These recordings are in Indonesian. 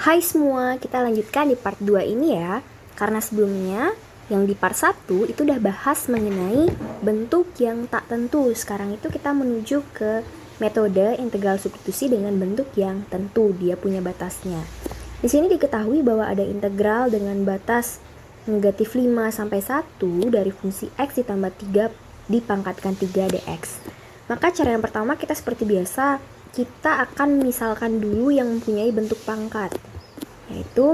Hai semua, kita lanjutkan di part 2 ini ya. Karena sebelumnya yang di part 1 itu udah bahas mengenai bentuk yang tak tentu. Sekarang itu kita menuju ke metode integral substitusi dengan bentuk yang tentu, dia punya batasnya. Di sini diketahui bahwa ada integral dengan batas negatif 5 sampai 1 dari fungsi x ditambah 3 dipangkatkan 3 dx. Maka cara yang pertama kita seperti biasa, kita akan misalkan dulu yang mempunyai bentuk pangkat. Yaitu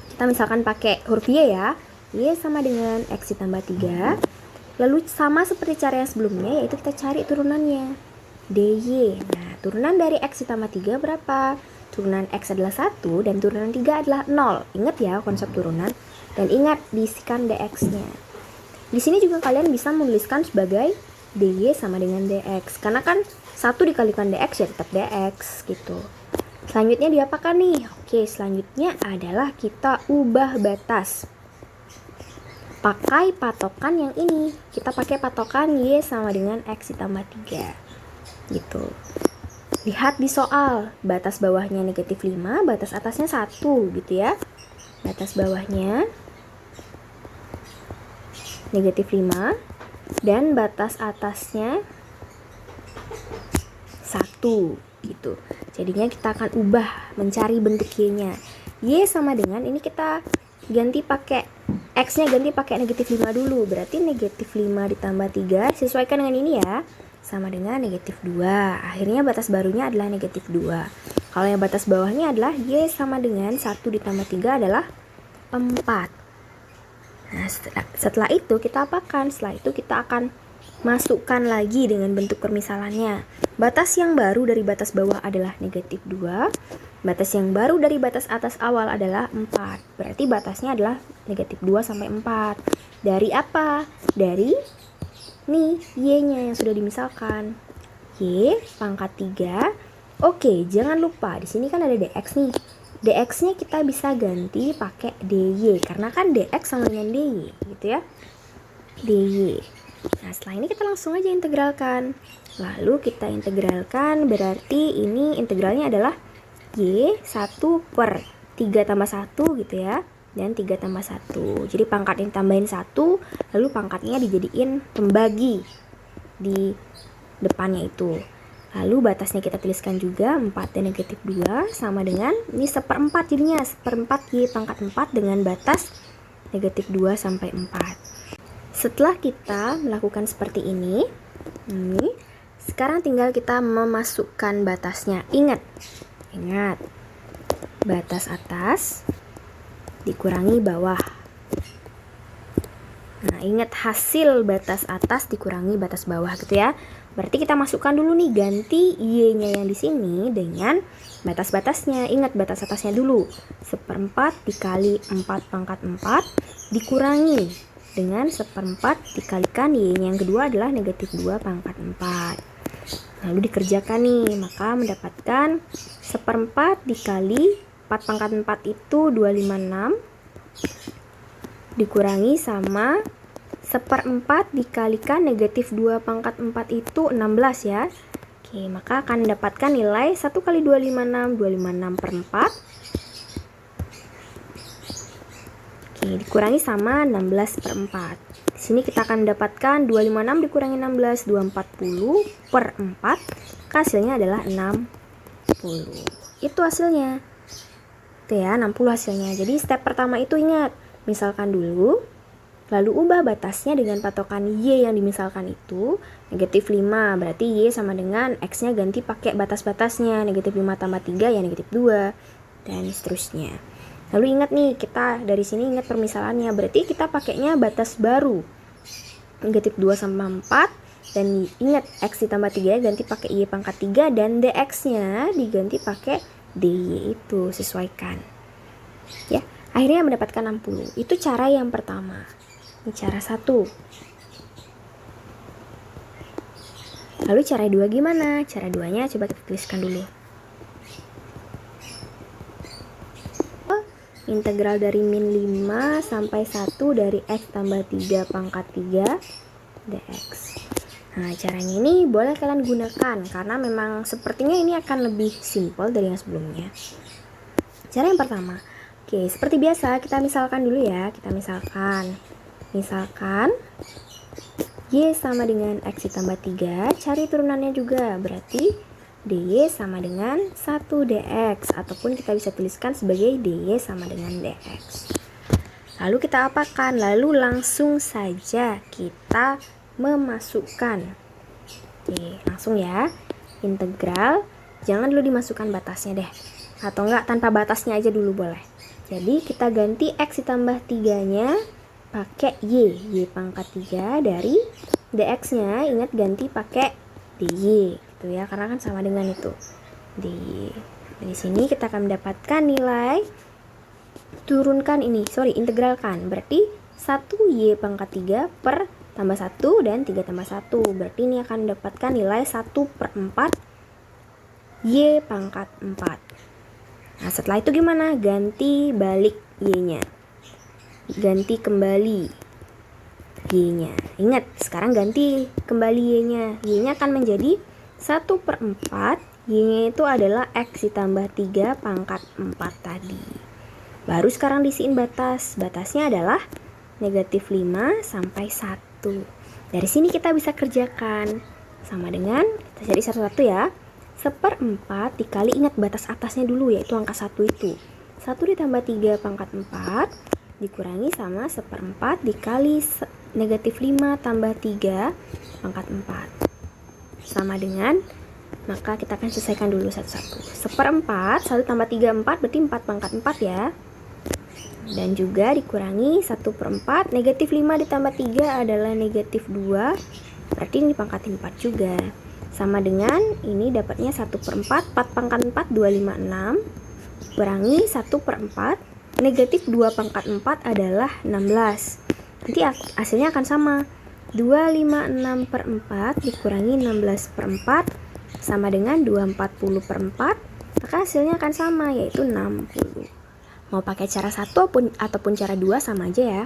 kita misalkan pakai huruf Y ya. Y sama dengan X ditambah 3. Lalu sama seperti cara yang sebelumnya, yaitu kita cari turunannya, DY. Nah, turunan dari X ditambah 3 berapa? Turunan X adalah 1 dan turunan 3 adalah 0. Ingat ya konsep turunan. Dan ingat diisikan DX-nya. Di sini juga kalian bisa menuliskan sebagai DY sama dengan DX. Karena kan 1 dikalikan DX ya tetap DX gitu. Selanjutnya diapakan nih? Oke, selanjutnya adalah kita ubah batas. Pakai patokan yang ini. Kita pakai patokan Y sama dengan X ditambah 3. Gitu. Lihat di soal. Batas bawahnya negatif 5, batas atasnya 1 gitu ya. Batas bawahnya negatif 5 dan batas atasnya 1 gitu. Jadinya kita akan ubah, mencari bentuk Y-nya. Y sama dengan, ini kita ganti pakai X-nya ganti pakai negatif 5 dulu. Berarti negatif 5 ditambah 3, sesuaikan dengan ini ya, sama dengan negatif 2. Akhirnya batas barunya adalah negatif 2. Kalau yang batas bawahnya adalah Y sama dengan 1 ditambah 3 adalah 4. Nah, setelah itu kita apakan? Setelah itu kita akan masukkan lagi dengan bentuk permisalannya. Batas yang baru dari batas bawah adalah negatif 2. Batas yang baru dari batas atas awal adalah 4. Berarti batasnya adalah negatif 2 sampai 4. Dari apa? Dari nih Y-nya yang sudah dimisalkan. Y pangkat 3. Oke, jangan lupa di sini kan ada dx nih. Dx-nya kita bisa ganti pakai dy karena kan dx sama dengan dy gitu ya. Dy. Nah, setelah ini kita langsung aja integralkan. Lalu kita integralkan, berarti ini integralnya adalah Y 1 per 3 tambah 1 gitu ya. Dan 3 tambah 1. Jadi pangkat ini tambahin 1, lalu pangkatnya dijadiin pembagi di depannya itu. Lalu batasnya kita tuliskan juga 4 dan negatif 2 sama dengan, ini 1/4 jadinya, 1/4 Y pangkat 4 dengan batas negatif 2 sampai 4. Setelah kita melakukan seperti ini, sekarang tinggal kita memasukkan batasnya. Ingat, batas atas dikurangi bawah. Nah, ingat hasil batas atas dikurangi batas bawah gitu ya. Berarti kita masukkan dulu nih, ganti Y-nya yang di sini dengan batas-batasnya. Ingat batas atasnya dulu. 1/4 dikali 4 pangkat 4 dikurangi dengan 1/4 dikalikan Y-nya yang kedua adalah negatif 2 pangkat 4. Lalu dikerjakan nih, maka mendapatkan 1/4 dikali 4 pangkat 4 itu 256 dikurangi sama 1/4 dikalikan negatif 2 pangkat 4 itu 16 ya. Oke, maka akan mendapatkan nilai 1 kali 256, 256/4. Oke, dikurangi sama 16/4. Di sini kita akan mendapatkan 256 dikurangi 16, 240/4. Hasilnya adalah 60. Itu hasilnya. Itu ya, 60 hasilnya. Jadi step pertama itu ingat, misalkan dulu, lalu ubah batasnya dengan patokan Y yang dimisalkan itu, negatif 5, berarti Y sama dengan X-nya ganti pakai batas-batasnya, negatif 5 tambah 3 ya negatif 2, dan seterusnya. Lalu ingat nih, kita dari sini ingat permisalannya, berarti kita pakainya batas baru, negatif 2 sama 4, dan ingat X ditambah 3 ganti pakai Y pangkat 3, dan DX-nya diganti pakai DY itu, sesuaikan. Ya, akhirnya mendapatkan 60. Itu cara yang pertama. Ini cara 1. Lalu cara 2 gimana? Cara 2-nya coba kita tuliskan dulu. Integral dari min 5 sampai 1 dari X tambah 3 pangkat 3 dx. Nah, caranya ini boleh kalian gunakan karena memang sepertinya ini akan lebih simpel dari yang sebelumnya. Cara yang pertama, oke, seperti biasa kita misalkan dulu ya. Kita misalkan Y sama dengan X ditambah 3, cari turunannya juga, berarti DY sama dengan 1 DX, ataupun kita bisa tuliskan sebagai DY sama dengan DX. Lalu kita apakan? Lalu langsung saja kita memasukkan. Oke, langsung ya. Integral, jangan dulu dimasukkan batasnya deh. Atau enggak, tanpa batasnya aja dulu boleh. Jadi kita ganti X ditambah 3-nya pakai Y pangkat 3 dari DX-nya, ingat ganti pakai DY gitu ya, karena kan sama dengan itu. DY. Dari sini kita akan mendapatkan nilai integralkan. Berarti 1Y pangkat 3 per tambah 1 dan 3 tambah 1. Berarti ini akan mendapatkan nilai 1/4 Y pangkat 4. Nah, setelah itu gimana? Ganti balik Y-nya. Ganti kembali Y-nya. Ingat, sekarang ganti kembali Y-nya. Y-nya akan menjadi 1/4. Y-nya itu adalah X ditambah 3 pangkat 4 tadi. Baru sekarang disiin batas. Batasnya adalah negatif 5 sampai 1. Dari sini kita bisa kerjakan. Sama dengan, kita jadi satu-satu ya. 1/4 dikali, ingat batas atasnya dulu, yaitu angka 1 itu. 1 ditambah 3 pangkat 4 dikurangi sama 1/4 dikali negatif 5 tambah 3 pangkat 4. Sama dengan, maka kita akan selesaikan dulu satu-satu. 1/4, 1 tambah 3, 4, berarti 4 pangkat 4 ya. Dan juga dikurangi 1/4, negatif 5 ditambah 3 adalah negatif 2, berarti ini pangkat 4 juga. Sama dengan, ini dapatnya 1/4, 4 pangkat 4, 256, kurangi 1/4, negatif 2 pangkat 4 adalah 16. Nanti hasilnya akan sama, 256/4 dikurangi 16/4 sama dengan 240/4, maka hasilnya akan sama, yaitu 60. Mau pakai cara 1 ataupun cara 2 sama aja ya.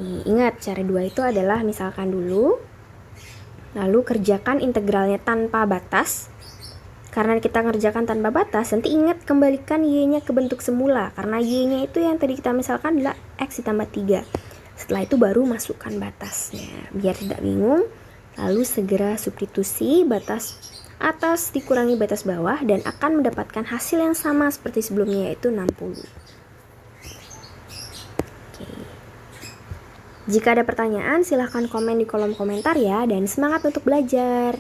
Nih, ingat cara 2 itu adalah misalkan dulu, lalu kerjakan integralnya tanpa batas. Karena kita ngerjakan tanpa batas, nanti ingat kembalikan Y-nya ke bentuk semula. Karena Y-nya itu yang tadi kita misalkan adalah X ditambah 3. Setelah itu baru masukkan batasnya. Biar tidak bingung, lalu segera substitusi batas atas dikurangi batas bawah dan akan mendapatkan hasil yang sama seperti sebelumnya, yaitu 60. Oke. Jika ada pertanyaan, silahkan komen di kolom komentar ya, dan semangat untuk belajar.